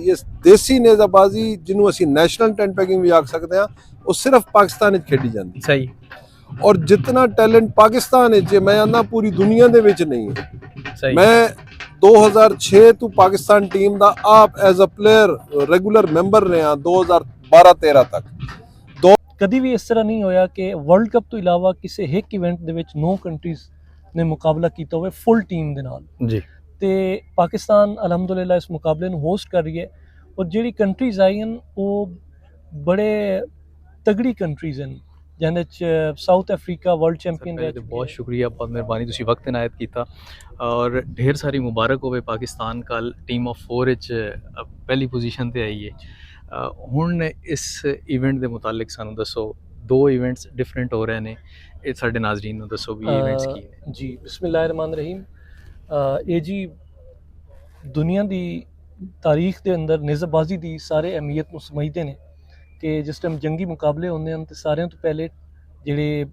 ਇਹ ਦੇਸੀ ਨੇਜ਼ਾਬਾਜ਼ੀ ਜਿਹਨੂੰ ਅਸੀਂ ਨੈਸ਼ਨਲ ਟੈਂਟ ਪੈਕਿੰਗ ਵੀ ਆਖ ਸਕਦੇ ਹਾਂ, ਉਹ ਸਿਰਫ ਪਾਕਿਸਤਾਨ ਵਿੱਚ ਖੇਡੀ ਜਾਂਦੀ। ਸਹੀ। ਔਰ ਜਿੰਨਾ ਟੈਲੈਂਟ ਪਾਕਿਸਤਾਨ ਵਿੱਚ ਮੈਂ ਆਨਾ ਪੂਰੀ ਦੁਨੀਆ ਦੇ ਵਿੱਚ ਨਹੀਂ ਹੈ। ਸਹੀ। ਮੈਂ 2006 ਤੋਂ ਪਾਕਿਸਤਾਨ ਟੀਮ ਦਾ ਆਪ as a player regular member ਰਿਹਾ 2012-13 ਤੱਕ। ਕਦੀ ਵੀ ਇਸ ਤਰ੍ਹਾਂ ਨਹੀਂ ਹੋਇਆ ਕਿ ਵਰਲਡ ਕੱਪ ਤੋਂ ਇਲਾਵਾ ਕਿਸੇ ਇੱਕ ਇਵੈਂਟ ਦੇ ਵਿੱਚ 9 ਕੰਟਰੀਜ਼ ਨੇ ਮੁਕਾਬਲਾ ਕੀਤਾ ਹੋਵੇ ਫੁੱਲ ਟੀਮ ਦੇ ਨਾਲ ਜੀ। ਤੇ ਪਾਕਿਸਤਾਨ ਅਲਹਮਦੁਲਿਲਾ ਇਸ ਮੁਕਾਬਲੇ ਨੂੰ ਹੋਸਟ ਕਰ ਰਹੀ ਹੈ। ਔਰ ਜਿਹੜੀ ਕੰਟਰੀਜ਼ ਆਈ ਹਨ ਉਹ ਬੜੇ ਤਗੜੀ ਕੰਟਰੀਜ਼ ਹਨ, ਜਿਹਦੇ 'ਚ ਸਾਊਥ ਅਫਰੀਕਾ ਵਰਲਡ ਚੈਂਪੀਅਨ ਰਹਿ ਚੁੱਕੀ ਹੈ। बहुत शुक्रिया, बहुत मेहरबानी, तुसी वक्त इनायत किया और ढेर सारी मुबारक होवे। पाकिस्तान कल टीम ऑफ 4 पहली पोजीशन ते आई है। ਹੁਣ ਇਸ ਇਵੈਂਟ ਦੇ ਮੁਤਾਲਿਕ ਸਾਨੂੰ ਦੱਸੋ, 2 ਇਵੈਂਟਸ ਡਿਫਰੈਂਟ ਹੋ ਰਹੇ ਨੇ, ਇਹ ਸਾਡੇ ਨਾਜ਼ਰੀਨ ਨੂੰ ਦੱਸੋ ਵੀ ਇਵੈਂਟਸ ਕੀ ਨੇ। ਜੀ ਬਿਸਮਿਲ੍ਲਾਹਿਰ-ਰਹਿਮਾਨ-ਰਹੀਮ। ਇਹ ਜੀ ਦੁਨੀਆ ਦੀ ਤਾਰੀਖ ਦੇ ਅੰਦਰ ਨੇਜ਼ਾਬਾਜ਼ੀ ਦੀ ਸਾਰੇ ਅਹਿਮੀਅਤ ਨੂੰ ਸਮਝਦੇ ਨੇ ਕਿ ਜਿਸ ਟਾਈਮ ਜੰਗੀ ਮੁਕਾਬਲੇ ਹੁੰਦੇ ਹਨ ਤੇ ਸਾਰਿਆਂ ਤੋਂ ਪਹਿਲੇ ਜਿਹੜੇ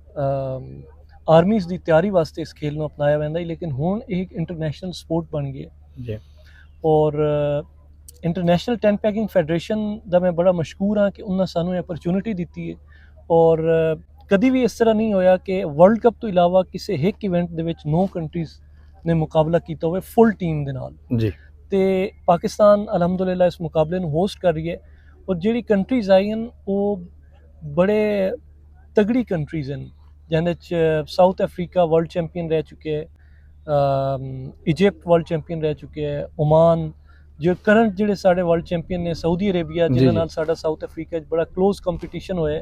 ਆਰਮੀਜ਼ ਦੀ ਤਿਆਰੀ ਵਾਸਤੇ ਇਸ ਖੇਲ ਨੂੰ ਅਪਣਾਇਆ ਜਾਂਦਾ ਹੈ, ਲੇਕਿਨ ਹੁਣ ਇਹ ਇੱਕ ਇੰਟਰਨੈਸ਼ਨਲ ਸਪੋਰਟ ਬਣ ਗਿਆ ਜੀ। ਔਰ ਇੰਟਰਨੈਸ਼ਨਲ ਟੈਂਟ ਪੈਕਿੰਗ ਫੈਡਰੇਸ਼ਨ ਦਾ ਮੈਂ ਬੜਾ ਮਸ਼ਕੂਰ ਹਾਂ ਕਿ ਉਹਨਾਂ ਸਾਨੂੰ ਇਹ ਅਪਰਚੂਨਿਟੀ ਦਿੱਤੀ ਹੈ। ਔਰ ਕਦੀ ਵੀ ਇਸ ਤਰ੍ਹਾਂ ਨਹੀਂ ਹੋਇਆ ਕਿ ਵਰਲਡ ਕੱਪ ਤੋਂ ਇਲਾਵਾ ਕਿਸੇ ਇੱਕ ਇਵੈਂਟ ਦੇ ਵਿੱਚ 9 ਕੰਟਰੀਜ਼ ਨੇ ਮੁਕਾਬਲਾ ਕੀਤਾ ਹੋਵੇ ਫੁੱਲ ਟੀਮ ਦੇ ਨਾਲ ਜੀ। ਤੇ ਪਾਕਿਸਤਾਨ ਅਲਹਮਦੁਲਿਲਾ ਇਸ ਮੁਕਾਬਲੇ ਨੂੰ ਹੋਸਟ ਕਰ ਰਹੀ ਹੈ। ਔਰ ਜਿਹੜੀ ਕੰਟਰੀਜ਼ ਆਈ ਹਨ ਉਹ ਬੜੇ ਤਗੜੀ ਕੰਟਰੀਜ਼ ਹਨ, ਜਿਹਦੇ 'ਚ ਸਾਊਥ ਅਫਰੀਕਾ ਵਰਲਡ ਚੈਂਪੀਅਨ ਰਹਿ ਚੁੱਕੇ ਹੈ, ਇਜਿਪਟ ਵਰਲਡ ਚੈਂਪੀਅਨ ਰਹਿ ਚੁੱਕੇ ਹੈ, ਓਮਾਨ ਜੋ ਕਰੰਟ ਜਿਹੜੇ ਸਾਡੇ ਵਰਲਡ ਚੈਂਪੀਅਨ ਨੇ, ਸਾਊਦੀ ਅਰੇਬੀਆ ਜਿਹਨਾਂ ਨਾਲ ਸਾਡਾ ਸਾਊਥ ਅਫਰੀਕਾ 'ਚ ਬੜਾ ਕਲੋਜ਼ ਕੰਪੀਟੀਸ਼ਨ ਹੋਇਆ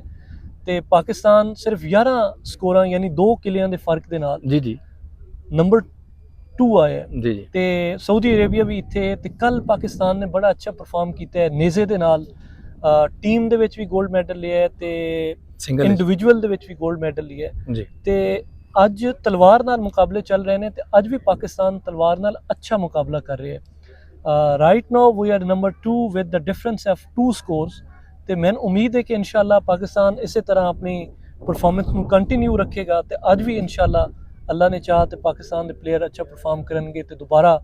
ਤੇ ਪਾਕਿਸਤਾਨ ਸਿਰਫ 11 ਸਕੋਰਾਂ ਯਾਨੀ 2 ਕਿੱਲਿਆਂ ਦੇ ਫਰਕ ਦੇ ਨਾਲ ਜੀ ਨੰਬਰ 2 ਆਇਆ ਜੀ। ਤੇ ਸਾਊਦੀ ਅਰੇਬੀਆ ਵੀ ਇੱਥੇ ਤੇ ਕੱਲ ਪਾਕਿਸਤਾਨ ਨੇ ਬੜਾ ਅੱਛਾ ਪਰਫਾਰਮ ਕੀਤਾ ਹੈ ਨੇਜ਼ੇ ਦੇ ਨਾਲ। ਟੀਮ ਦੇ ਵਿੱਚ ਵੀ 골ਡ ਮੈਡਲ ਲਿਆ ਹੈ ਤੇ ਇੰਡੀਵਿਜੂਅਲ ਦੇ ਵਿੱਚ ਵੀ 골ਡ ਮੈਡਲ ਲਿਆ ਹੈ ਜੀ। ਤੇ ਅੱਜ ਤਲਵਾਰ ਨਾਲ ਮੁਕਾਬਲੇ ਚੱਲ ਰਹੇ ਨੇ ਤੇ ਅੱਜ ਵੀ ਪਾਕਿਸਤਾਨ ਤਲਵਾਰ ਨਾਲ ਅੱਛਾ ਮੁਕਾਬਲਾ ਕਰ ਰਿਹਾ ਹੈ। Right now we are number 2 with the difference of 2 scores ਤੇ ਮੈਨੂੰ ਉਮੀਦ ਹੈ ਕਿ ਇਨਸ਼ਾਅੱਲਾ ਪਾਕਿਸਤਾਨ ਇਸੇ ਤਰ੍ਹਾਂ ਆਪਣੀ ਪਰਫਾਰਮੈਂਸ ਨੂੰ ਕੰਟੀਨਿਊ ਰੱਖੇਗਾ ਤੇ ਅੱਜ ਵੀ ਇਨਸ਼ਾਅੱਲਾ ਅੱਲਾ ਨੇ ਚਾਹ ਤੇ ਪਾਕਿਸਤਾਨ ਦੇ ਪਲੇਅਰ ਅੱਛਾ ਪਰਫਾਰਮ ਕਰਨਗੇ ਤੇ ਦੁਬਾਰਾ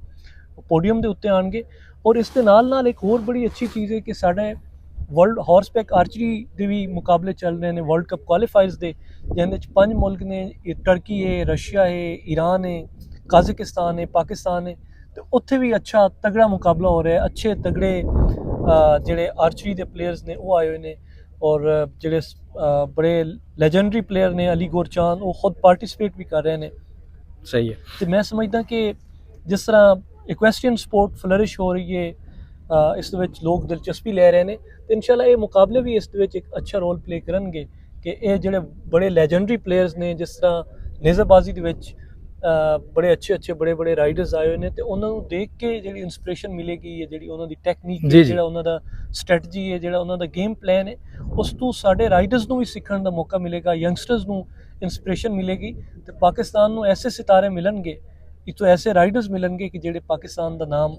ਪੋਡੀਅਮ ਦੇ ਉੱਤੇ ਆਣਗੇ। ਔਰ ਇਸ ਦੇ ਨਾਲ ਇੱਕ ਹੋਰ ਬੜੀ ਅੱਛੀ ਚੀਜ਼ ਹੈ ਕਿ ਸਾਡੇ ਵਰਲਡ ਹਾਰਸਬੈਕ ਆਰਚਰੀ ਦੇ ਵੀ ਮੁਕਾਬਲੇ ਚੱਲ ਰਹੇ ਨੇ ਵਰਲਡ ਕੱਪ ਕੁਆਲੀਫਾਇਰਸ ਦੇ, ਜਿਹਦੇ 'ਚ 5 ਮੁਲਕ ਨੇ, ਟਰਕੀ ਹੈ, ਰਸ਼ੀਆ ਹੈ, ਈਰਾਨ ਹੈ, ਕਾਜ਼ਕਿਸਤਾਨ ਹੈ, ਪਾਕਿਸਤਾਨ ਹੈ ਤੇ ਉੱਥੇ ਵੀ ਅੱਛਾ ਤਗੜਾ ਮੁਕਾਬਲਾ ਹੋ ਰਿਹਾ ਹੈ। ਅੱਛੇ ਤਗੜੇ ਜਿਹੜੇ ਆਰਚਰੀ ਦੇ ਪਲੇਅਰਸ ਨੇ ਉਹ ਆਏ ਹੋਏ ਨੇ ਔਰ ਜਿਹੜੇ ਬੜੇ ਲੈਜੈਂਡਰੀ ਪਲੇਅਰ ਨੇ ਅਲੀ ਗੁਰਚਾਨ ਉਹ ਖੁਦ ਪਾਰਟਿਸਿਪੇਟ ਵੀ ਕਰ ਰਹੇ ਨੇ। ਸਹੀ ਹੈ। ਤੇ ਮੈਂ ਸਮਝਦਾ ਕਿ ਜਿਸ ਤਰ੍ਹਾਂ ਇਕੁਐਸਟਰੀਅਨ ਸਪੋਰਟ ਫਲਰਿਸ਼ ਹੋ ਰਹੀ ਹੈ, ਇਸ ਦੇ ਵਿੱਚ ਲੋਕ ਦਿਲਚਸਪੀ ਲੈ ਰਹੇ ਨੇ ਤੇ ਇਨਸ਼ਾਅੱਲਾ ਇਹ ਮੁਕਾਬਲੇ ਵੀ ਇਸ ਦੇ ਵਿੱਚ ਇੱਕ ਅੱਛਾ ਰੋਲ ਪਲੇ ਕਰਨਗੇ ਕਿ ਇਹ ਜਿਹੜੇ ਬੜੇ ਲੈਜੈਂਡਰੀ ਪਲੇਅਰਸ ਨੇ ਜਿਸ ਤਰ੍ਹਾਂ ਨੇਜ਼ਾਬਾਜ਼ੀ ਦੇ ਵਿੱਚ ਬੜੇ ਅੱਛੇ ਬੜੇ ਰਾਈਡਰਸ ਆਏ ਹੋਏ ਨੇ ਤੇ ਉਹਨਾਂ ਨੂੰ ਦੇਖ ਕੇ ਜਿਹੜੀ ਇਨਸਪੀਰੇਸ਼ਨ ਮਿਲੇਗੀ, ਜਿਹੜੀ ਉਹਨਾਂ ਦੀ ਟੈਕਨੀਕ ਹੈ, ਜਿਹੜਾ ਉਹਨਾਂ ਦਾ ਸਟ੍ਰੈਟਜੀ ਹੈ, ਜਿਹੜਾ ਉਹਨਾਂ ਦਾ ਗੇਮ ਪਲਾਨ ਹੈ, ਉਸ ਤੋਂ ਸਾਡੇ ਰਾਈਡਰਸ ਨੂੰ ਵੀ ਸਿੱਖਣ ਦਾ ਮੌਕਾ ਮਿਲੇਗਾ, ਯੰਗਸਟਰਸ ਨੂੰ ਇਨਸਪੀਰੇਸ਼ਨ ਮਿਲੇਗੀ ਤੇ ਪਾਕਿਸਤਾਨ ਨੂੰ ਐਸੇ ਸਿਤਾਰੇ ਮਿਲਣਗੇ, ਇਤੋਂ ਐਸੇ ਰਾਈਡਰਸ ਮਿਲਣਗੇ ਕਿ ਜਿਹੜੇ ਪਾਕਿਸਤਾਨ ਦਾ ਨਾਮ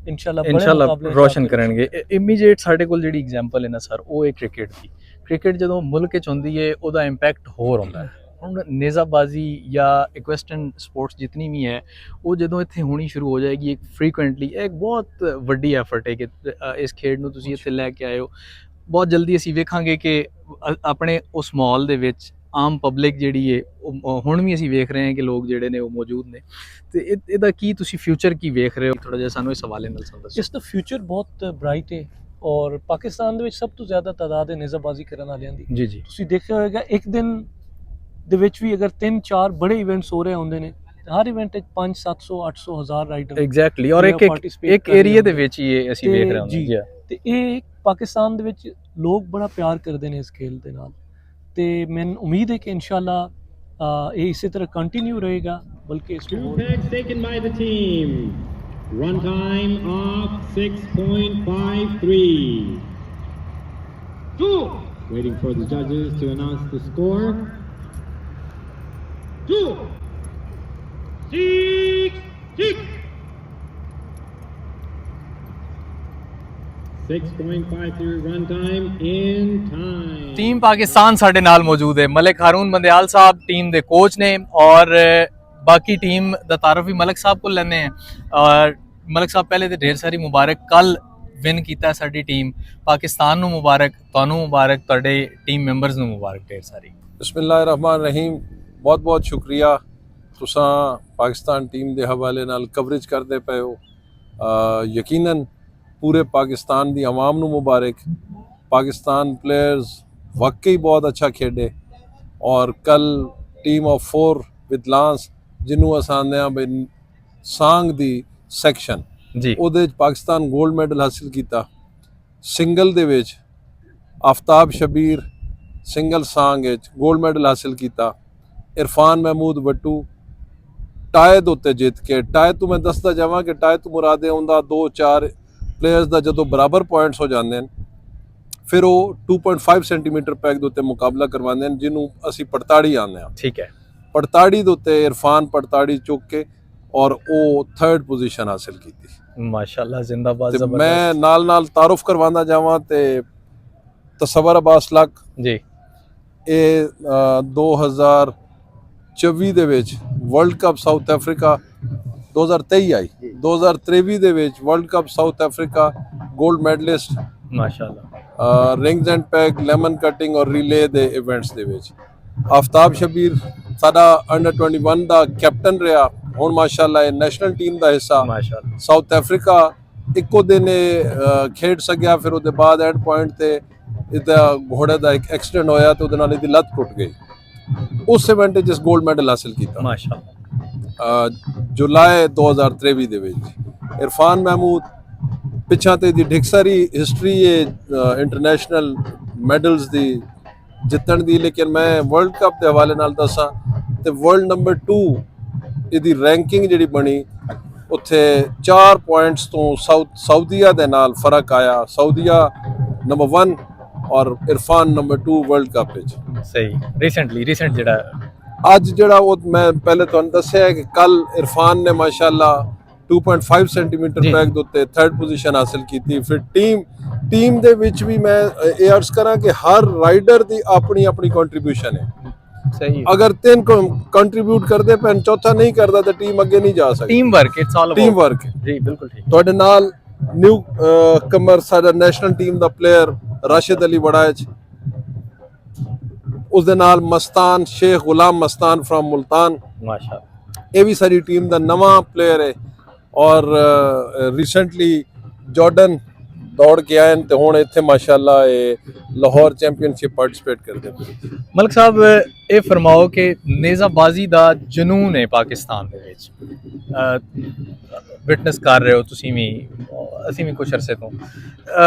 ਇਨਸ਼ਾਅੱਲਾ ਰੋਸ਼ਨ ਕਰਨਗੇ। ਇਮੀਡੀਏਟ ਸਾਡੇ ਕੋਲ ਜਿਹੜੀ ਐਗਜ਼ਾਮਪਲ ਹੈ ਨਾ ਸਰ, ਉਹ ਹੈ ਕ੍ਰਿਕਟ ਦੀ। ਕ੍ਰਿਕਟ ਜਦੋਂ ਮੁਲਕ 'ਚ ਹੁੰਦੀ ਹੈ ਉਹਦਾ ਇੰਪੈਕਟ ਹੋਰ ਹੁੰਦਾ ਹੈ। ਹੁਣ ਨੇਜ਼ਾਬਾਜ਼ੀ ਜਾਂ ਇਕੁਐਸਟਰਨ ਸਪੋਰਟਸ ਜਿਤਨੀ ਵੀ ਹੈ ਉਹ ਜਦੋਂ ਇੱਥੇ ਹੋਣੀ ਸ਼ੁਰੂ ਹੋ ਜਾਏਗੀ ਇੱਕ ਫ੍ਰੀਕੁਐਂਟਲੀ, ਇਹ ਇੱਕ ਬਹੁਤ ਵੱਡੀ ਐਫਰਟ ਹੈ ਕਿ ਇਸ ਖੇਡ ਨੂੰ ਤੁਸੀਂ ਇੱਥੇ ਲੈ ਕੇ ਆਏ ਹੋ। ਬਹੁਤ ਜਲਦੀ ਅਸੀਂ ਵੇਖਾਂਗੇ ਕਿ ਆਪਣੇ ਉਸ ਮਾਹੌਲ ਦੇ ਵਿੱਚ ਆਮ ਪਬਲਿਕ ਜਿਹੜੀ ਹੈ ਹੁਣ ਵੀ ਅਸੀਂ ਵੇਖ ਰਹੇ ਹਾਂ ਕਿ ਲੋਕ ਜਿਹੜੇ ਨੇ ਉਹ ਮੌਜੂਦ ਨੇ ਤੇ ਇਹਦਾ ਕੀ ਤੁਸੀਂ ਫਿਊਚਰ ਕੀ ਵੇਖ ਰਹੇ ਹੋ, ਥੋੜਾ ਜਿਹਾ ਸਾਨੂੰ ਇਸ ਹਵਾਲੇ ਨਾਲ ਦੱਸੋ। ਇਸ ਦਾ ਫਿਊਚਰ ਬਹੁਤ ਬ੍ਰਾਈਟ ਹੈ ਔਰ ਪਾਕਿਸਤਾਨ ਦੇ ਵਿੱਚ ਸਭ ਤੋਂ ਜ਼ਿਆਦਾ ਤਾਦਾਦ ਹੈ ਨੇਜ਼ਾਬਾਜ਼ੀ ਕਰਨ ਵਾਲਿਆਂ ਦੀ। ਜੀ ਤੁਸੀਂ ਦੇਖਿਆ ਹੋਵੇਗਾ ਇੱਕ ਦਿਨ ਦੇ ਵਿੱਚ ਵੀ ਅਗਰ 3-4 ਬੜੇ ਇਵੈਂਟਸ ਹੋ ਰਹੇ ਹੁੰਦੇ ਨੇ, ਹਰ ਇਵੈਂਟ ਵਿੱਚ 500-700 800 1000 ਰਾਈਡਰ ਐਗਜ਼ੈਕਟਲੀ ਔਰ ਇੱਕ ਏਰੀਆ ਦੇ ਵਿੱਚ ਹੀ ਇਹ ਅਸੀਂ ਵੇਖ ਰਹੇ ਹਾਂ ਜੀ। ਤੇ ਇਹ ਪਾਕਿਸਤਾਨ ਦੇ ਵਿੱਚ ਲੋਕ ਬੜਾ ਪਿਆਰ ਕਰਦੇ ਨੇ ਇਸ ਖੇਲ ਦੇ ਨਾਲ ਤੇ ਮੈਨੂੰ ਉਮੀਦ ਹੈ ਕਿ ਇਨਸ਼ਾਅੱਲਾ ਇਹ ਇਸੇ ਤਰ੍ਹਾਂ ਕੰਟੀਨਿਊ ਰਹੇਗਾ। ਬਲਕਿ ਇਸ ਨੂੰ run time of 6.53. 2 waiting for the judges to announce the score. 2 6 6.53 run time in time. Team Pakistan ਸਾਡੇ ਨਾਲ ਮੌਜੂਦ ਹੈ। ਮਲਿਕ ਹਾरून ਬੰਦਿਆਲ ਸਾਹਿਬ ਟੀਮ ਦੇ ਕੋਚ ਨੇ ਔਰ बाकी टीम का तारफ भी मलिक साहब को लेने हैं। और मलिक साहब पहले तो ढेर सारी मुबारक, कल ਵਿਨ ਕੀਤਾ ਸਾਡੀ ਟੀਮ। ਪਾਕਿਸਤਾਨ ਨੂੰ ਮੁਬਾਰਕ, ਤੁਹਾਨੂੰ ਮੁਬਾਰਕ, ਤੁਹਾਡੇ ਟੀਮ ਮੈਂਬਰਸ ਨੂੰ ਮੁਬਾਰਕ ਢੇਰ ਸਾਰੀ। बिस्मिल्लाहिर्रहमानिर्रहीम, बहुत बहुत शुक्रिया तुसां पाकिस्तान टीम के हवाले नाल कवरेज करते पे हो। यकीनन पूरे पाकिस्तान की आवाम नू मुबारक। पाकिस्तान प्लेयर्स वाकई बहुत अच्छा खेडे और कल टीम ऑफ 4 विद लांस जिन्हों असांदे बई सांग दी सैक्शन जी ਉਹਦੇ 'ਚ पाकिस्तान गोल्ड मैडल हासिल किया। सिंगल दे विच आफ्ताब शबीर सिंगल सांग गोल्ड मैडल हासिल किया। इरफान महमूद वट्टू टाए ਦੇ ਉੱਤੇ ਜਿੱਤ ਕੇ, टाए तो मैं दसदा जावां कि टाए तो मुरादे आउंदा 2-4 प्लेयर्स ਦਾ ਜਦੋਂ ਬਰਾਬਰ ਪੁਆਇੰਟਸ ਹੋ ਜਾਂਦੇ ਨੇ ਫਿਰ ਉਹ 2.5 ਸੈਂਟੀਮੀਟਰ ਪੈਗ ਦੇ ਉੱਤੇ ਮੁਕਾਬਲਾ ਕਰਵਾਉਂਦੇ ਨੇ ਜਿਹਨੂੰ ਅਸੀਂ ਪੜਤਾੜੀ ਆਉਂਦੇ ਹਾਂ। ਠੀਕ ਹੈ। ਪੜਤਾੜੀ ਦੇ ਉੱਤੇ ਇਰਫਾਨ ਪੜਤਾੜੀ ਚੁੱਕ ਕੇ ਔਰ ਉਹ 3rd ਪੋਜੀਸ਼ਨ ਹਾਸਿਲ ਕੀਤੀ। ਮਾਸ਼ਾਅੱਲਾ, ਜ਼ਿੰਦਾਬਾਦ। ਤੇ ਮੈਂ ਨਾਲ ਨਾਲ ਤਾਰਫ ਕਰਵਾਉਂਦਾ ਜਾਵਾਂ ਤੇ ਤਸਵਰ ਅਬਾਸ ਲੱਕ ਜੀ ਇਹ 2024 ਦੇ ਵਿੱਚ ਵਰਲਡ ਕੱਪ ਸਾਊਥ ਅਫਰੀਕਾ 2023 ਆਈ, 2023 ਦੇ ਵਿੱਚ ਵਰਲਡ ਕੱਪ ਸਾਊਥ ਅਫਰੀਕਾ 골ਡ ਮੈਡਲਿਸਟ ਮਾਸ਼ਾਅੱਲਾ। Rings and peg, lemon cutting ਔਰ ਰੀਲੇ ਦੇ ਇਵੈਂਟਸ ਦੇ ਵਿੱਚ। ਆਫਤਾਬ ਸ਼ਬੀਰ ਸਾਡਾ ਅੰਡਰ 21 ਦਾ ਕੈਪਟਨ ਰਿਹਾ, ਹੁਣ ਮਾਸ਼ਾਅੱਲਾ ਇਹ ਨੈਸ਼ਨਲ ਟੀਮ ਦਾ ਹਿੱਸਾ। ਮਾਸ਼ਾਅੱਲਾ। ਸਾਊਥ ਅਫਰੀਕਾ ਇੱਕੋ ਦਿਨ ਖੇਡ ਸਕਿਆ, ਫਿਰ ਉਹਦੇ ਬਾਅਦ ਐਂਡ ਪੁਆਇੰਟ ਤੇ ਇਹਦਾ ਘੋੜੇ ਦਾ ਇੱਕ ਐਕਸੀਡੈਂਟ ਹੋਇਆ ਤੇ ਉਹਦੇ ਨਾਲ ਇਹਦੀ ਲੱਤ ਟੁੱਟ ਗਈ। ਉਸ ਇਵੈਂਟ 'ਚ 골ਡ ਮੈਡਲ ਹਾਸਿਲ ਕੀਤਾ ਮਾਸ਼ਾਅੱਲਾ ਜੁਲਾਈ 2023 ਦੇ ਵਿੱਚ। ਇਰਫਾਨ ਮਹਿਮੂਦ ਪਿੱਛਾ ਤੇ ਦੀ ਢਿੱਕ ਸਾਰੀ ਹਿਸਟਰੀ ਹੈ ਇੰਟਰਨੈਸ਼ਨਲ ਮੈਡਲਸ ਦੀ ਜਿੱਤਣ ਦੀ, ਲੇਕਿਨ ਮੈਂ ਵਰਲਡ ਕੱਪ ਦੇ ਹਵਾਲੇ ਨਾਲ ਦੱਸਾਂ ਤੇ ਵਰਲਡ ਨੰਬਰ 2 ਇਹਦੀ ਰੈਂਕਿੰਗ ਜਿਹੜੀ ਬਣੀ ਉੱਥੇ 4 ਪੁਆਇੰਟਸ ਤੋਂ ਸਾਊਦੀਆ ਦੇ ਨਾਲ ਫਰਕ ਆਇਆ। ਸਾਊਦੀਆ ਨੰਬਰ 1 ਔਰ ਇਰਫਾਨ ਨੰਬਰ 2 ਵਰਲਡ ਕੱਪ ਵਿੱਚ। ਸਹੀ। ਰੀਸੈਂਟ ਜਿਹੜਾ ਅੱਜ ਜਿਹੜਾ ਉਹ ਮੈਂ ਪਹਿਲੇ ਤੁਹਾਨੂੰ ਦੱਸਿਆ ਕਿ ਕੱਲ ਇਰਫਾਨ ਨੇ ਮਾਸ਼ਾਅੱਲਾ 2.5 ਸੈਂਟੀਮੀਟਰ ਪੈਗ ਦੇ ਉੱਤੇ 3rd ਪੋਜੀਸ਼ਨ ਹਾਸਿਲ ਕੀਤੀ। ਫਿਰ ਟੀਮ ਦੇ ਵਿੱਚ ਵੀ ਮੈਂ ਇਹ ਅਰਜ਼ ਕਰਾਂ ਕਿ ਹਰ ਰਾਈਡਰ ਦੀ ਆਪਣੀ ਆਪਣੀ ਕੰਟਰੀਬਿਊਸ਼ਨ ਹੈ। ਸਹੀ। ਅਗਰ 3 ਕੰਟਰੀਬਿਊਟ ਕਰਦੇ ਪੈਣ, ਚੌਥਾ ਨਹੀਂ ਕਰਦਾ ਤਾਂ ਟੀਮ ਅੱਗੇ ਨਹੀਂ ਜਾ ਸਕਦੀ। Team work, it's all about team work. ਜੀ ਬਿਲਕੁਲ ਠੀਕ। ਤੁਹਾਡੇ ਨਾਲ ਨਿਊ ਕਮਰ ਸਾਡਾ ਨੈਸ਼ਨਲ ਟੀਮ ਦਾ ਪਲੇਅਰ ਰਾਸ਼ਿਦ ਅਲੀ ਵੜਾਇਚ, ਉਸ ਦੇ ਨਾਲ ਮਸਤਾਨ ਸ਼ੇਖ ਗੁਲਾਮ ਮਸਤਾਨ ਫਰਮ ਮੁਲਤਾਨ, ਮਾਸ਼ਾਅੱਲਾ ਇਹ ਵੀ ਸਾਡੀ ਟੀਮ ਦਾ ਨਵਾਂ ਪਲੇਅਰ ਹੈ। ਔਰ ਰੀਸੈਂਟਲੀ ਜਾਰਡਨ ਦੌੜ ਕੇ ਆਏ ਨੇ ਤੇ ਹੁਣ ਇੱਥੇ ਮਾਸ਼ਾਅੱਲਾ ਇਹ ਲਾਹੌਰ ਚੈਂਪੀਅਨਸ਼ਿਪ ਪਾਰਟਿਸਿਪੇਟ ਕਰਦੇ ਪਏ। ਮਲਕ ਸਾਹਿਬ, ਇਹ ਫਰਮਾਓ ਕਿ ਨੇਜ਼ਾਬਾਜ਼ੀ ਦਾ ਜਨੂਨ ਹੈ ਪਾਕਿਸਤਾਨ ਦੇ ਵਿੱਚ, ਵਿਟਨੈਸ ਕਰ ਰਹੇ ਹੋ ਤੁਸੀਂ ਵੀ, ਅਸੀਂ ਵੀ ਕੁਛ ਅਰਸੇ ਤੋਂ।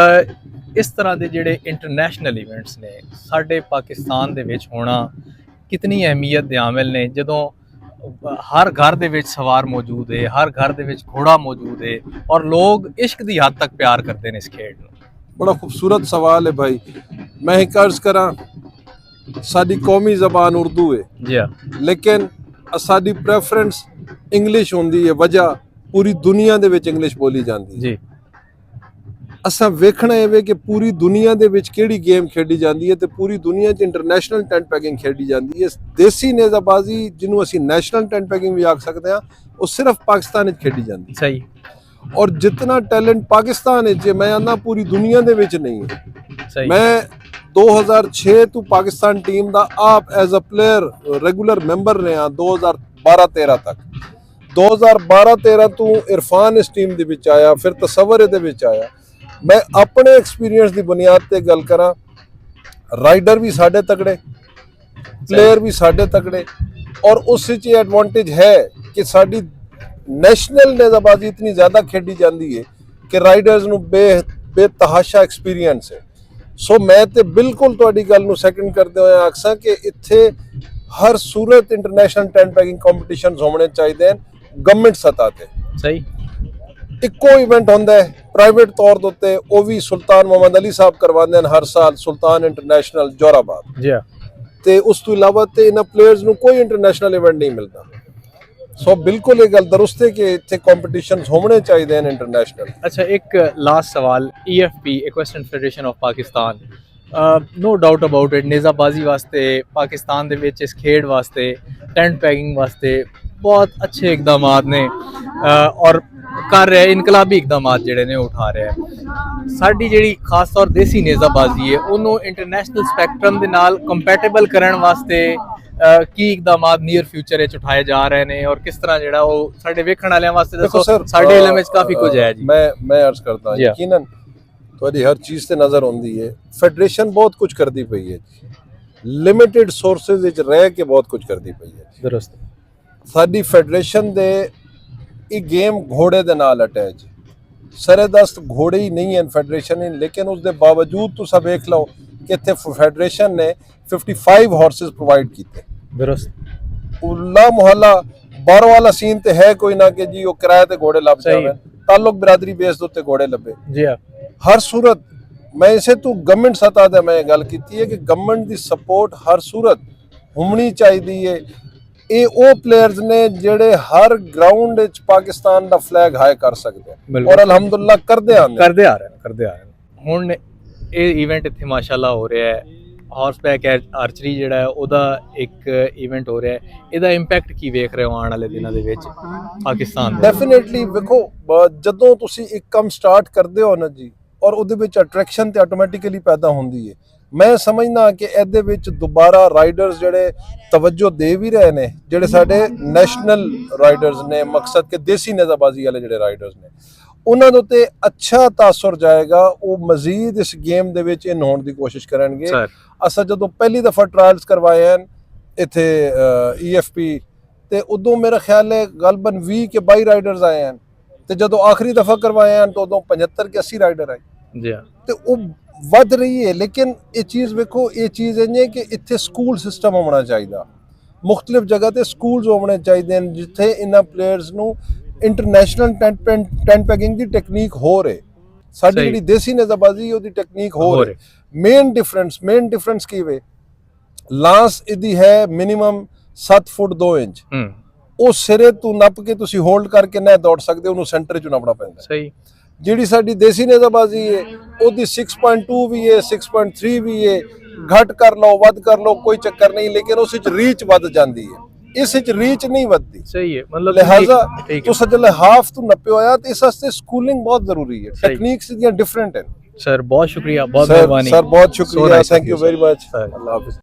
ਇਸ ਤਰ੍ਹਾਂ ਦੇ ਜਿਹੜੇ ਇੰਟਰਨੈਸ਼ਨਲ ਇਵੈਂਟਸ ਨੇ ਸਾਡੇ ਪਾਕਿਸਤਾਨ ਦੇ ਵਿੱਚ ਹੋਣਾ ਕਿਤਨੀ ਅਹਿਮੀਅਤ ਦੇ ਆਮਿਲ ਨੇ, ਜਦੋਂ ਹਰ ਘਰ ਦੇ ਵਿੱਚ ਸਵਾਰ ਮੌਜੂਦ ਹੈ, ਹਰ ਘਰ ਦੇ ਵਿੱਚ ਘੋੜਾ ਮੌਜੂਦ ਹੈ ਔਰ ਲੋਕ ਇਸ਼ਕ ਦੀ ਹੱਦ ਤੱਕ ਪਿਆਰ ਕਰਦੇ ਨੇ ਇਸ ਖੇਡ ਨੂੰ। ਬੜਾ ਖੂਬਸੂਰਤ ਸਵਾਲ ਹੈ ਭਾਈ। ਮੈਂ ਇੱਕ अर्ज ਕਰਾਂ, ਸਾਡੀ ਕੌਮੀ ਜ਼ਬਾਨ ਉਰਦੂ ਹੈ ਜੀ ਹਾਂ, ਲੇਕਿਨ ਸਾਡੀ ਪ੍ਰੈਫਰੈਂਸ ਇੰਗਲਿਸ਼ ਹੁੰਦੀ ਹੈ। ਵਜ੍ਹਾ ਪੂਰੀ ਦੁਨੀਆ ਦੇ ਵਿੱਚ ਇੰਗਲਿਸ਼ ਬੋਲੀ ਜਾਂਦੀ ਹੈ ਜੀ। ਅਸਾਂ ਵੇਖਣਾ ਇਹ ਵੇ ਕਿ ਪੂਰੀ ਦੁਨੀਆ ਦੇ ਵਿੱਚ ਕਿਹੜੀ ਗੇਮ ਖੇਡੀ ਜਾਂਦੀ ਹੈ ਤੇ ਪੂਰੀ ਦੁਨੀਆ 'ਚ ਇੰਟਰਨੈਸ਼ਨਲ ਟੈਂਟ ਪੈਕਿੰਗ ਖੇਡੀ ਜਾਂਦੀ ਹੈ। ਦੇਸੀ ਨੇਜ਼ਾਬਾਜ਼ੀ ਜਿਹਨੂੰ ਅਸੀਂ ਨੈਸ਼ਨਲ ਟੈਂਟ ਪੈਕਿੰਗ ਵੀ ਆਖ ਸਕਦੇ ਹਾਂ, ਉਹ ਸਿਰਫ ਪਾਕਿਸਤਾਨ ਵਿੱਚ ਖੇਡੀ ਜਾਂਦੀ ਹੈ। ਸਹੀ। ਔਰ ਜਿਤਨਾ ਟੈਲੈਂਟ ਪਾਕਿਸਤਾਨ ਵਿੱਚ ਮੈਂ ਆਨਾ ਪੂਰੀ ਦੁਨੀਆ ਦੇ ਵਿੱਚ ਨਹੀਂ ਹੈ। ਸਹੀ। ਮੈਂ 2006 ਤੋਂ ਪਾਕਿਸਤਾਨ ਟੀਮ ਦਾ ਆਪ as a player regular member ਰਿਹਾ 2012-13 ਤੱਕ। 2012-13 ਤੋਂ ਇਰਫਾਨ ਇਸ ਟੀਮ ਦੇ ਵਿੱਚ ਆਇਆ, ਫਿਰ ਤਸਵਰ ਇਹਦੇ ਵਿੱਚ ਆਇਆ। ਮੈਂ ਆਪਣੇ ਐਕਸਪੀਰੀਅੰਸ ਦੀ ਬੁਨਿਆਦ ਤੇ ਗੱਲ ਕਰਾਂ, ਰਾਈਡਰ ਵੀ ਸਾਡੇ ਤਕੜੇ, ਪਲੇਅਰ ਵੀ ਸਾਡੇ ਤਕੜੇ, ਔਰ ਉਸ ਵਿੱਚ ਇਹ ਐਡਵਾਂਟੇਜ ਹੈ ਕਿ ਸਾਡੀ ਨੈਸ਼ਨਲ ਨੇਜ਼ਾਬਾਜ਼ੀ ਇਤਨੀ ਜ਼ਿਆਦਾ ਖੇਡੀ ਜਾਂਦੀ ਹੈ ਕਿ ਰਾਈਡਰਸ ਨੂੰ ਬੇਤਹਾਸ਼ਾ ਐਕਸਪੀਰੀਅੰਸ ਹੈ। ਸੋ ਮੈਂ ਤੇ ਬਿਲਕੁਲ ਤੁਹਾਡੀ ਗੱਲ ਨੂੰ ਸੈਕਿੰਡ ਕਰਦੇ ਹੋਏ ਆਖਸਾਂ ਕਿ ਇੱਥੇ ਹਰ ਸੂਰਤ ਇੰਟਰਨੈਸ਼ਨਲ ਟੈਂਟ ਪੈਕਿੰਗ ਕੰਪੀਟੀਸ਼ਨਸ ਹੋਣੇ ਚਾਹੀਦੇ ਹਨ ਗਵਰਨਮੈਂਟ ਸਤ੍ਹਾ ਤੇ। ਸਹੀ। ਇੱਕੋ ਇਵੈਂਟ ਹੁੰਦਾ ਹੈ ਪ੍ਰਾਈਵੇਟ ਤੌਰ ਦੇ ਉੱਤੇ, ਉਹ ਵੀ ਸੁਲਤਾਨ ਮੁਹੰਮਦ ਅਲੀ ਸਾਹਿਬ ਕਰਵਾਉਂਦੇ ਹਨ ਹਰ ਸਾਲ, ਸੁਲਤਾਨ ਇੰਟਰਨੈਸ਼ਨਲ ਜੋਰਾਬਾਦ। ਜੀ ਹਾਂ। ਤੇ ਉਸ ਤੋਂ ਇਲਾਵਾ ਤੇ ਇਹਨਾਂ ਪਲੇਅਰਸ ਨੂੰ ਕੋਈ ਇੰਟਰਨੈਸ਼ਨਲ ਇਵੈਂਟ ਨਹੀਂ ਮਿਲਦਾ। ਸੋ ਬਿਲਕੁਲ ਇਹ ਗੱਲ ਦਰੁਸਤ ਹੈ ਕਿ ਇੱਥੇ ਕੰਪੀਟੀਸ਼ਨਸ ਹੋਣੇ ਚਾਹੀਦੇ ਹਨ ਇੰਟਰਨੈਸ਼ਨਲ। ਅੱਛਾ, ਇੱਕ ਲਾਸਟ ਸਵਾਲ, EFP equestrian federation of Pakistan, no doubt about it, नेज़ाबाजी वास्ते पाकिस्तान दे विच इस खेड वास्ते, टेंट पैगिंग वास्ते बहुत अच्छे इकदाम ने और ਕਰ ਰਿਹਾ, ਇਨਕਲਾਬੀ ਇਕਦਾਮਾਤ ਜਿਹੜੇ ਨੇ ਉਹ ਉਠਾ ਰਿਹਾ ਹੈ। ਸਾਡੀ ਜਿਹੜੀ ਖਾਸ ਤੌਰ ਦੇਸੀ ਨੇਜ਼ਾਬਾਜ਼ੀ ਹੈ ਉਹਨੂੰ ਇੰਟਰਨੈਸ਼ਨਲ ਸਪੈਕਟਰਮ ਦੇ ਨਾਲ ਕੰਪੈਟੇਬਲ ਕਰਨ ਵਾਸਤੇ ਕੀ ਇਕਦਾਮਾਤ ਨੀਅਰ ਫਿਊਚਰ ਵਿੱਚ ਉਠਾਏ ਜਾ ਰਹੇ ਨੇ ਔਰ ਕਿਸ ਤਰ੍ਹਾਂ ਜਿਹੜਾ ਉਹ ਸਾਡੇ ਵੇਖਣ ਵਾਲਿਆਂ ਵਾਸਤੇ ਦੇਖੋ ਦੱਸੋ। ਸਰ, ਸਾਡੇ ਇਲਮ ਵਿੱਚ ਕਾਫੀ ਕੁਝ ਹੈ ਜੀ। ਮੈਂ ਅਰਜ਼ ਕਰਦਾ ਜੀ ਹਾਂ। ਯਕੀਨਨ ਤੁਹਾਡੀ ਹਰ ਚੀਜ਼ ਤੇ ਨਜ਼ਰ ਆਉਂਦੀ ਹੈ। ਫੈਡਰੇਸ਼ਨ ਬਹੁਤ ਕੁਝ ਕਰਦੀ ਪਈ ਹੈ, ਲਿਮਿਟਿਡ ਸੋਰਸਸ ਵਿੱਚ ਰਹਿ ਕੇ ਬਹੁਤ ਕੁਝ ਕਰਦੀ ਪਈ ਹੈ। ਦਰੁਸਤ। ਸਾਡੀ ਫੈਡਰੇਸ਼ਨ ਦੇ ਇਹ ਗੇਮ ਘੋੜੇ ਦੇ ਨਾਲ ਅਟੈਚ, ਸਰਦਸਤ ਘੋੜੇ ਹੀ ਨਹੀਂ ਹਨ ਫੈਡਰੇਸ਼ਨ ਨੇ, ਲੇਕਿਨ ਉਸ ਦੇ ਬਾਵਜੂਦ ਤੁਸੀਂ ਵੇਖ ਲਓ ਕਿ ਇੱਥੇ ਫੈਡਰੇਸ਼ਨ ਨੇ 55 ਹਾਰਸਸ ਪ੍ਰੋਵਾਈਡ ਕੀਤੇ। ਦਰੁਸਤ। ਉਲਾ ਮੁਹੱਲਾ ਬਾਹਰੋਂ ਵਾਲਾ ਸੀਨ ਤੇ ਹੈ ਕੋਈ ਨਾ ਕਿ ਜੀ ਉਹ ਕਿਰਾਏ ਤੇ ਘੋੜੇ ਲੱਭ ਸਹੀ। ਜਾਵੇ, ਤਾਲੁਕ ਬਰਾਦਰੀ ਬੇਸ ਦੇ ਉੱਤੇ ਘੋੜੇ ਲੱਭੇ। ਜੀ ਹਾਂ। ਹਰ ਸੂਰਤ ਮੈਂ ਇਸੇ ਤੋਂ ਗਵਰਨਮੈਂਟ ਸਤਹ ਤੇ ਮੈਂ ਗੱਲ ਕੀਤੀ ਹੈ ਕਿ ਗਵਰਨਮੈਂਟ ਦੀ ਸਪੋਰਟ ਹਰ ਸੂਰਤ ਹੋਣੀ ਚਾਹੀਦੀ ਹੈ। ਇਹ ਉਹ ਪਲੇਅਰਸ ਨੇ ਜਿਹੜੇ ਹਰ ਗਰਾਊਂਡ ਵਿੱਚ ਪਾਕਿਸਤਾਨ ਦਾ ਫਲੈਗ ਹਾਈ ਕਰ ਸਕਦੇ ਆ ਬਿਲਕੁਲ। ਔਰ ਅਲਹਮਦੁਲਿਲਾ ਕਰਦੇ ਆ ਕਰਦੇ ਆ ਰਹੇ ਨੇ। ਹੁਣ ਇਹ ਇਵੈਂਟ ਇੱਥੇ ਮਾਸ਼ਾਅੱਲਾ ਹੋ ਰਿਹਾ ਹੈ। ਹਾਰਸਬੈਕ ਆਰਚਰੀ ਜਿਹੜਾ ਹੈ ਉਹਦਾ ਇੱਕ ਇਵੈਂਟ ਹੋ ਰਿਹਾ ਹੈ। ਇਹਦਾ ਇੰਪੈਕਟ ਕੀ ਵੇਖ ਰਹੇ ਹੋ ਆਉਣ ਵਾਲੇ ਦਿਨਾਂ ਦੇ ਵਿੱਚ ਪਾਕਿਸਤਾਨ ਦੇ? ਡੈਫੀਨਿਟਲੀ ਵੇਖੋ, ਜਦੋਂ ਤੁਸੀਂ ਇੱਕ ਕੰਮ ਸਟਾਰਟ ਕਰਦੇ ਹੋ ਨਾ ਜੀ ਔਰ ਉਹਦੇ ਵਿੱਚ ਅਟਰੈਕਸ਼ਨ ਤੇ ਆਟੋਮੈਟਿਕਲੀ ਪੈਦਾ ਹੁੰਦੀ ਹੈ। ਮੈਂ ਸਮਝਦਾ ਕਿ ਇਹਦੇ ਵਿੱਚ ਦੁਬਾਰਾ ਰਾਈਡਰਸ ਜਿਹੜੇ ਤਵੱਜੋ ਦੇ ਵੀ ਰਹੇ ਨੇ, ਜਿਹੜੇ ਸਾਡੇ ਨੈਸ਼ਨਲ ਰਾਈਡਰਸ ਨੇ, ਮਕਸਦ ਕਿ ਦੇਸੀ ਨੇਜ਼ਾਬਾਜ਼ੀ ਵਾਲੇ ਜਿਹੜੇ ਰਾਈਡਰਸ ਨੇ, ਉਹਨਾਂ ਦੇ ਉੱਤੇ ਅੱਛਾ ਤਾਸਰ ਜਾਏਗਾ। ਉਹ ਮਜ਼ੀਦ ਇਸ ਗੇਮ ਦੇ ਵਿੱਚ ਇਨ ਹੋਣ ਦੀ ਕੋਸ਼ਿਸ਼ ਕਰਨਗੇ। ਅਸਾਂ ਜਦੋਂ ਪਹਿਲੀ ਦਫਾ ਟਰਾਇਲਸ ਕਰਵਾਏ ਹਨ ਇੱਥੇ EFP ਤੇ ਉਦੋਂ ਮੇਰਾ ਖਿਆਲ ਹੈ ਗਲਬਨ 20 ਕੇ 22 ਰਾਈਡਰਸ ਆਏ ਹਨ ਤੇ ਜਦੋਂ ਆਖਰੀ ਦਫਾ ਕਰਵਾਏ ਹਨ ਤਾਂ ਉਦੋਂ 75 ਕੇ 80 ਰਾਈਡਰ ਆਏ। ਜੀ ਹਾਂ। ਤੇ ਉਹ ਵੱਧ ਰਹੀ ਹੈ। ਲੇਕਿਨ ਇਹ ਚੀਜ਼ ਵੇਖੋ, ਇਹ ਚੀਜ਼ ਇਹ ਹੈ ਕਿ ਇੱਥੇ ਸਕੂਲ ਸਿਸਟਮ ਹੋਣਾ ਚਾਹੀਦਾ, ਮੁਖਤਲਿਫ ਜਗ੍ਹਾ ਤੇ ਸਕੂਲਸ ਹੋਣੇ ਚਾਹੀਦੇ ਨੇ ਜਿੱਥੇ ਇਹਨਾਂ ਪਲੇਅਰਸ ਨੂੰ ਇੰਟਰਨੈਸ਼ਨਲ ਟੈਂਟ ਪੈਕਿੰਗ ਦੀ ਟੈਕਨੀਕ ਹੋ ਰਹੇ। ਸਾਡੀ ਜਿਹੜੀ ਦੇਸੀ ਨੇਜ਼ਾਬਾਜ਼ੀ ਉਹਦੀ ਟੈਕਨੀਕ ਹੋ ਰਹੀ। ਮੇਨ ਡਿਫਰੈਂਸ ਕੀ ਵੇ, ਲਾਂਸ ਇਹਦੀ ਹੈ ਮਿਨੀਮਮ 7 ਫੁੱਟ 2 ਇੰਚ। ਉਹ ਸਿਰੇ ਤੋਂ ਨੱਪ ਕੇ ਤੁਸੀਂ ਹੋਲਡ ਕਰਕੇ ਨਾ ਦੌੜ ਸਕਦੇ, ਉਹਨੂੰ ਸੈਂਟਰ 'ਚ ਨੱਪਣਾ ਪੈਂਦਾ। ਸਹੀ। ਜਿਹੜੀ ਸਾਡੀ ਦੇਸੀ ਨੇਜ਼ਾਬਾਜ਼ੀ ਹੈ ਉਹਦੀ 6.2 ਵੀ ਹੈ, 6.3 ਵੀ ਹੈ। ਘੱਟ ਕਰ ਲਓ, ਵੱਧ ਕਰ ਲਓ, ਕੋਈ ਚੱਕਰ ਨਹੀਂ, ਲੇਕਿਨ ਉਸ ਵਿੱਚ ਰੀਚ ਵੱਧ ਜਾਂਦੀ ਹੈ, ਇਸ ਵਿੱਚ ਰੀਚ ਨਹੀਂ ਵੱਧਦੀ। ਸਹੀ ਹੈ। ਮਤਲਬ ਲਿਹਾਜ਼ਾ ਤੁਸੀਂ ਜਦੋਂ ਹਾਫ ਤੋਂ ਨੱਪੇ ਹੋਇਆ ਤੇ ਇਸ ਵਾਸਤੇ ਸਕੂਲਿੰਗ ਬਹੁਤ ਜ਼ਰੂਰੀ ਹੈ। ਟੈਕਨੀਕਸ ਦੀਆਂ ਡਿਫਰੈਂਟ ਹਨ। ਸਰ ਬਹੁਤ ਸ਼ੁਕਰੀਆ, ਬਹੁਤ ਮਿਹਰਬਾਨੀ ਸਰ, ਬਹੁਤ ਸ਼ੁਕਰੀਆ, thank you very much. Sir. Allah Hafiz.